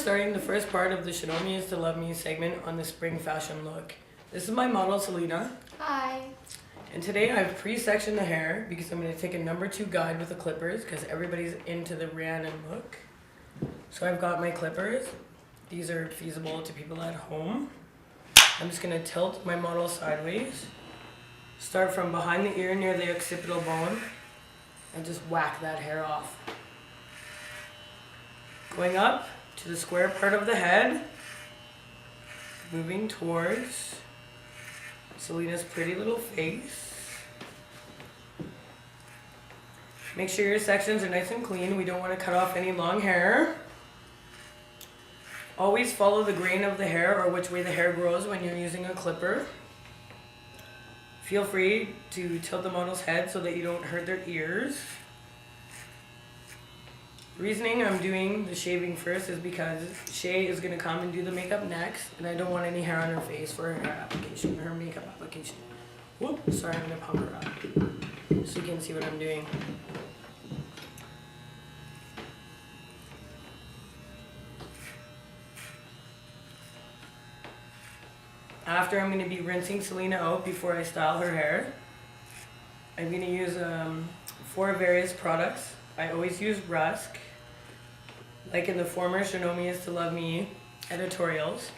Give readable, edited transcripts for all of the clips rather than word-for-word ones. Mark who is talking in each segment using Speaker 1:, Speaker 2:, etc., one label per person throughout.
Speaker 1: starting the first part of the Sheanomi is to Love Me segment on the spring fashion look. This is my model, Selena.
Speaker 2: Hi.
Speaker 1: And today I've pre-sectioned the hair because I'm going to take a number 2 guide with the clippers because everybody's into the Rihanna look. So I've got my clippers. These are feasible to people at home. I'm just going to tilt my model sideways. Start from behind the ear near the occipital bone and just whack that hair off. Going up to the square part of the head, moving towards Selena's pretty little face. Make sure your sections are nice and clean. We don't want to cut off any long hair. Always follow the grain of the hair or which way the hair grows when you're using a clipper. Feel free to tilt the model's head so that you don't hurt their ears. Reasoning I'm doing the shaving first is because Shay is going to come and do the makeup next, and I don't want any hair on her face for her application, her makeup application. Whoop, sorry, I'm going to pump her up so you can see what I'm doing. After, I'm going to be rinsing Selena out before I style her hair. I'm going to use 4 various products. I always use Rusk. Like in the former Sheanomi is to Love Me editorials,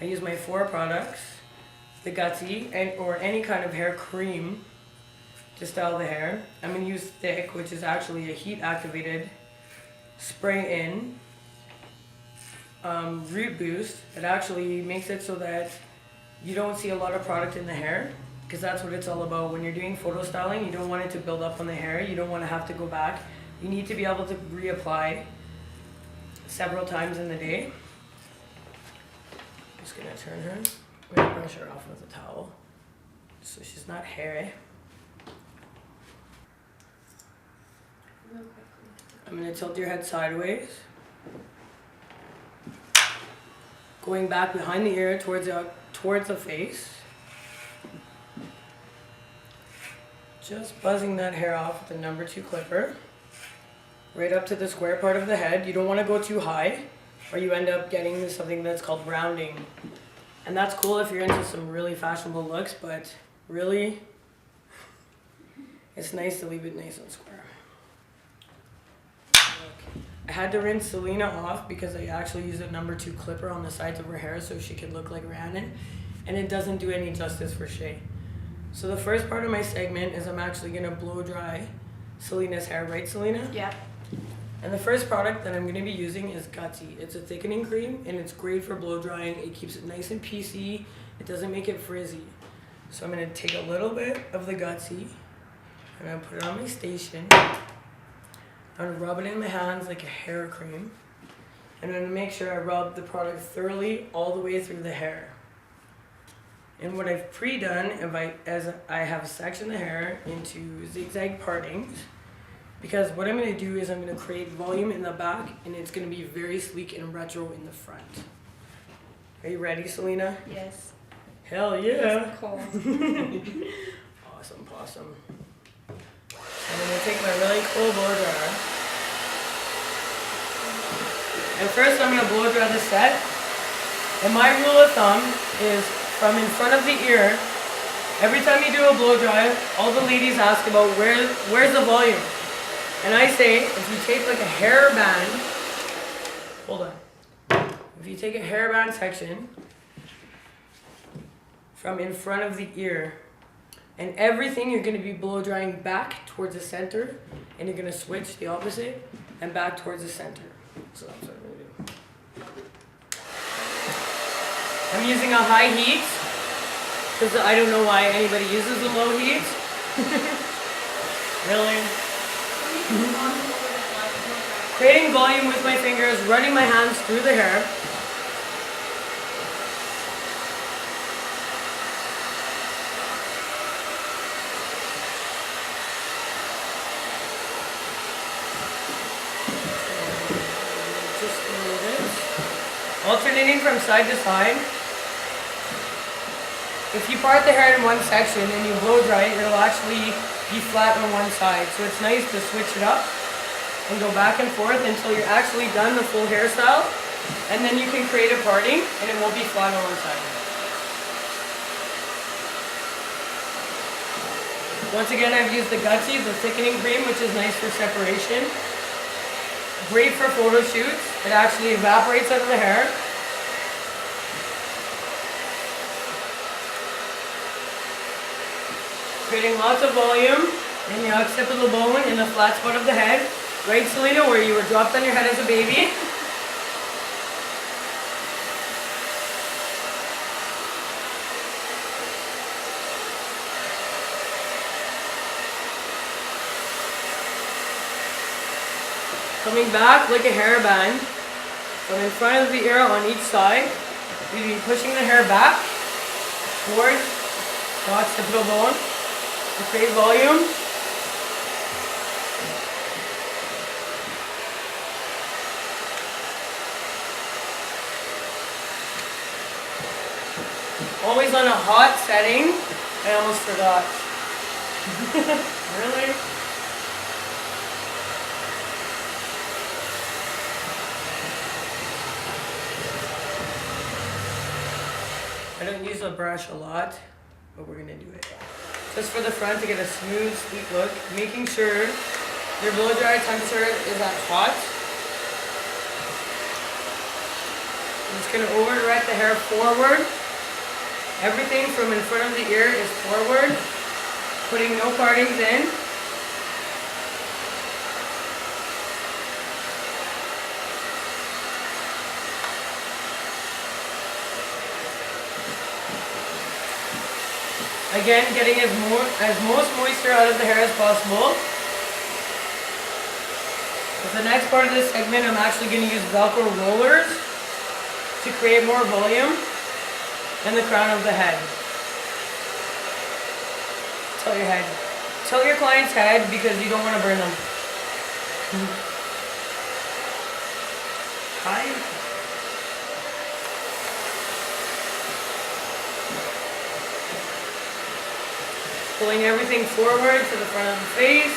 Speaker 1: I use my 4 products, the Gutsy, or any kind of hair cream to style the hair. I'm going to use Thick, which is actually a heat activated spray in root boost. It actually makes it so that you don't see a lot of product in the hair, because that's what it's all about. When you're doing photo styling, you don't want it to build up on the hair. You don't want to have to go back. You need to be able to reapply several times in the day. I'm just gonna turn her. I'm gonna brush her off with a towel so she's not hairy. I'm gonna tilt your head sideways, going back behind the ear towards the face. Just buzzing that hair off with the number 2 clipper. Right up to the square part of the head. You don't want to go too high or you end up getting something that's called rounding. And that's cool if you're into some really fashionable looks, but really, it's nice to leave it nice and square. I had to rinse Selena off because I actually used a number 2 clipper on the sides of her hair so she could look like Rihanna, and it doesn't do any justice for Shay. So the first part of my segment is I'm actually going to blow dry Selena's hair, right Selena?
Speaker 2: Yeah.
Speaker 1: And the first product that I'm going to be using is Gutsy. It's a thickening cream and it's great for blow drying. It keeps it nice and piecey. It doesn't make it frizzy. So I'm going to take a little bit of the Gutsy and I'm going to put it on my station. I'm going to rub it in my hands like a hair cream. And I'm going to make sure I rub the product thoroughly all the way through the hair. And what I've pre-done as I have sectioned the hair into zigzag partings, because what I'm going to do is I'm going to create volume in the back and it's going to be very sleek and retro in the front. Are you ready, Selena?
Speaker 2: Yes.
Speaker 1: Hell yeah.
Speaker 2: It's cold.
Speaker 1: Awesome, awesome. I'm going to take my really cool blow dryer. And first I'm going to blow dry the set. And my rule of thumb is from in front of the ear, every time you do a blow dry, all the ladies ask about where's the volume? And I say, if you take like a hairband, hold on. If you take a hairband section from in front of the ear, and everything you're going to be blow drying back towards the center, and you're going to switch the opposite and back towards the center. So that's what I'm going to do. I'm using a high heat, because I don't know why anybody uses a low heat. Really? Creating volume with my fingers, running my hands through the hair. Just a little bit. Alternating from side to side. If you part the hair in one section and you blow dry it, it'll actually be flat on one side. So it's nice to switch it up and go back and forth until you're actually done the full hairstyle. And then you can create a parting and it won't be flat on one side. Once again, I've used the Gutsy, the thickening cream, which is nice for separation. Great for photo shoots. It actually evaporates out of the hair. Creating lots of volume in the occipital bone in the flat spot of the head. Right, Selena, where you were dropped on your head as a baby. Coming back like a hairband from in front of the ear on each side. We'll be pushing the hair back towards the occipital bone to create volume. Always on a hot setting. I almost forgot. Really? I don't use a brush a lot, but we're gonna do it. Just for the front to get a smooth, sleek look, making sure your blow dry temperature is at hot. I'm just gonna over direct the hair forward. Everything from in front of the ear is forward, putting no partings in. Again, getting as most moisture out of the hair as possible. For the next part of this segment, I'm actually going to use Velcro rollers to create more volume in the crown of the head. Tell your head. Tell your client's head because you don't want to burn them. Hi. Pulling everything forward to the front of the face.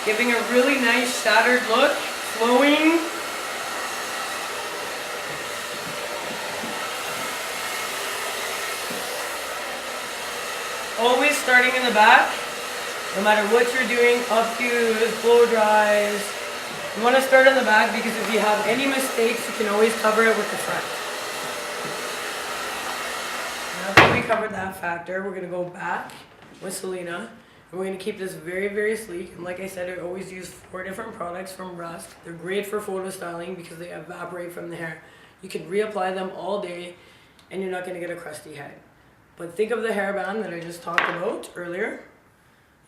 Speaker 1: Giving a really nice shattered look, flowing. Always starting in the back, no matter what you're doing, updos, blow dries. You want to start in the back because if you have any mistakes, you can always cover it with the front. Now that we covered that factor, we're going to go back with Selena. And we're going to keep this very, very sleek. And like I said, I always use 4 different products from Rusk. They're great for photo styling because they evaporate from the hair. You can reapply them all day and you're not going to get a crusty head. But think of the hairband that I just talked about earlier.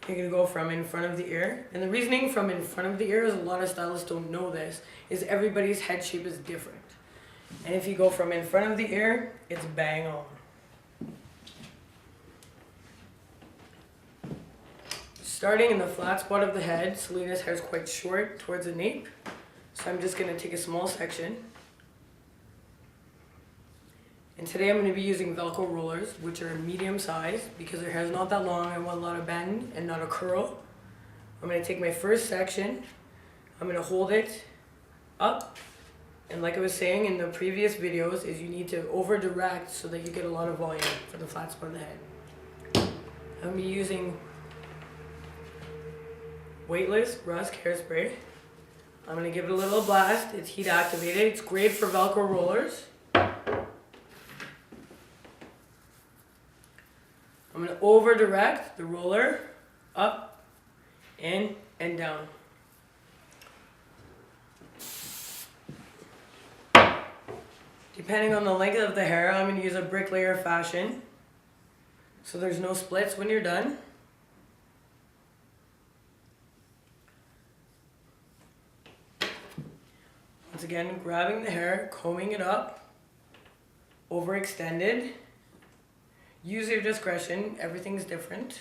Speaker 1: You're going to go from in front of the ear. And the reasoning from in front of the ear is a lot of stylists don't know this, is everybody's head shape is different. And if you go from in front of the ear, it's bang on. Starting in the flat spot of the head, Selena's hair is quite short towards the nape. So I'm just going to take a small section. And today I'm going to be using Velcro rollers, which are medium size because her hair is not that long. I want a lot of bend and not a curl. I'm going to take my first section. I'm going to hold it up. And like I was saying in the previous videos, is you need to over direct so that you get a lot of volume for the flat spot of the head. I'm going to be using weightless Rusk hairspray. I'm going to give it a little blast. It's heat activated. It's great for Velcro rollers. I'm going to over direct the roller up, in, and down. Depending on the length of the hair, I'm going to use a bricklayer fashion so there's no splits when you're done. Once again, grabbing the hair, combing it up, overextended. Use your discretion, everything's different.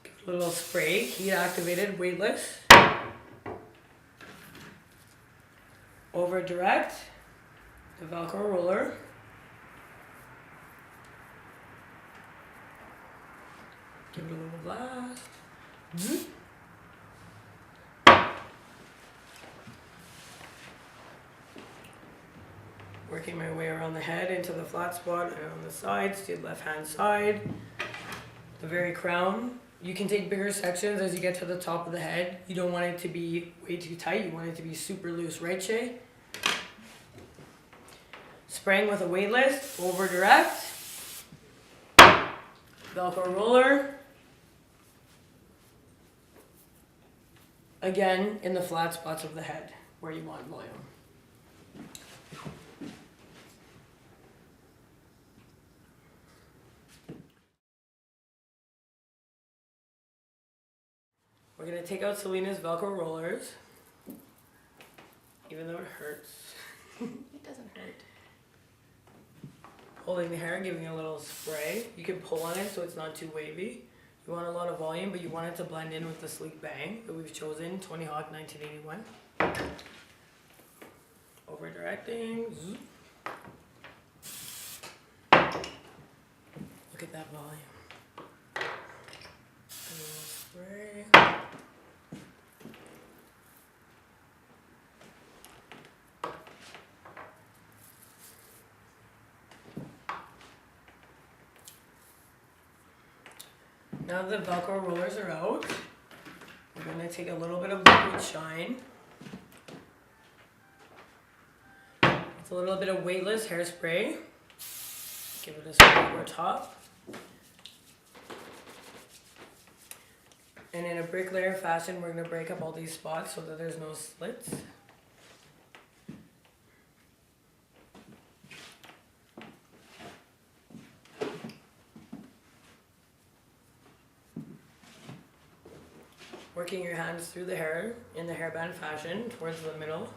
Speaker 1: Give it a little spray, heat activated, weightless. Over direct, the Velcro roller. Give it a little blast. Working my way around the head into the flat spot and on the sides to the left hand side. The very crown. You can take bigger sections as you get to the top of the head. You don't want it to be way too tight. You want it to be super loose, right, Shay? Spraying with a weightless, over direct. Velcro roller. Again, in the flat spots of the head where you want volume. We're going to take out Selena's Velcro rollers, even though it hurts.
Speaker 2: It doesn't hurt.
Speaker 1: Holding the hair, giving it a little spray. You can pull on it so it's not too wavy. You want a lot of volume, but you want it to blend in with the sleek bang that we've chosen, 20 Hawk 1981. Over directing. Look at that volume. A little spray. Now the Velcro rollers are out, we're going to take a little bit of liquid shine. It's a little bit of weightless hairspray. Give it a spray over top. And in a bricklayer fashion, we're going to break up all these spots so that there's no slits. Working your hands through the hair in the hairband fashion towards the middle.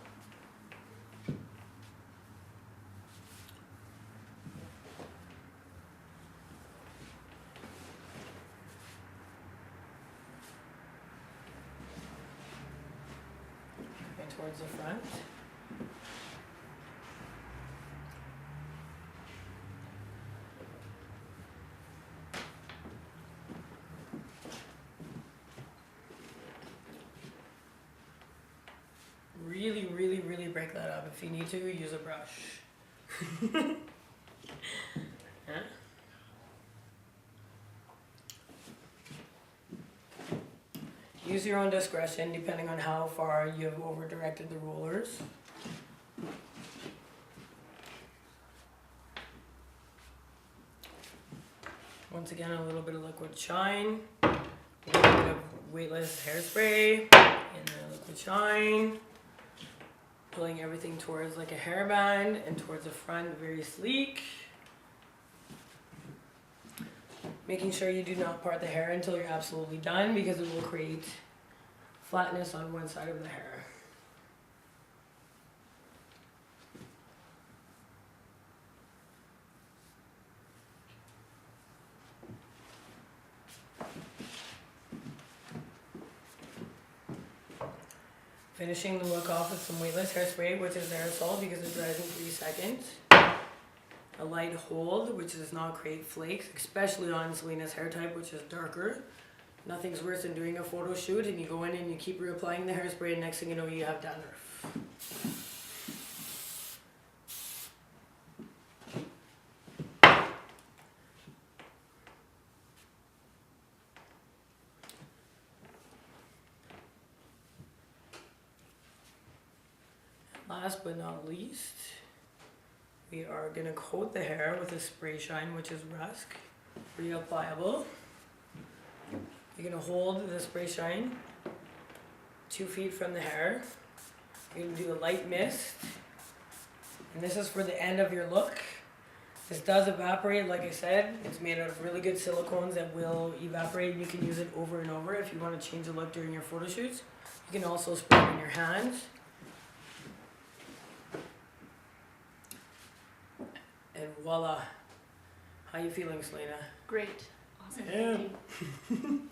Speaker 1: And towards the front. Really break that up. If you need to, use a brush. Yeah. Use your own discretion depending on how far you have over directed the rollers. Once again, a little bit of liquid shine, a little bit of weightless hairspray, and then liquid shine. Pulling everything towards like a hairband and towards the front, very sleek. Making sure you do not part the hair until you're absolutely done because it will create flatness on one side of the hair. Finishing the look off with some weightless hairspray, which is aerosol because it dries in 3 seconds. A light hold, which does not create flakes, especially on Selena's hair type, which is darker. Nothing's worse than doing a photo shoot and you go in and you keep reapplying the hairspray and next thing you know you have dandruff. Last but not least, we are going to coat the hair with a spray shine, which is Rusk, reapplicable. You're going to hold the spray shine 2 feet from the hair. You're going to do a light mist, and this is for the end of your look. This does evaporate, like I said. It's made out of really good silicones that will evaporate. You can use it over and over if you want to change the look during your photo shoots. You can also spray it in your hands. And voila. How you feeling, Selena?
Speaker 2: Great. Awesome.
Speaker 1: Yeah.
Speaker 2: Thank you.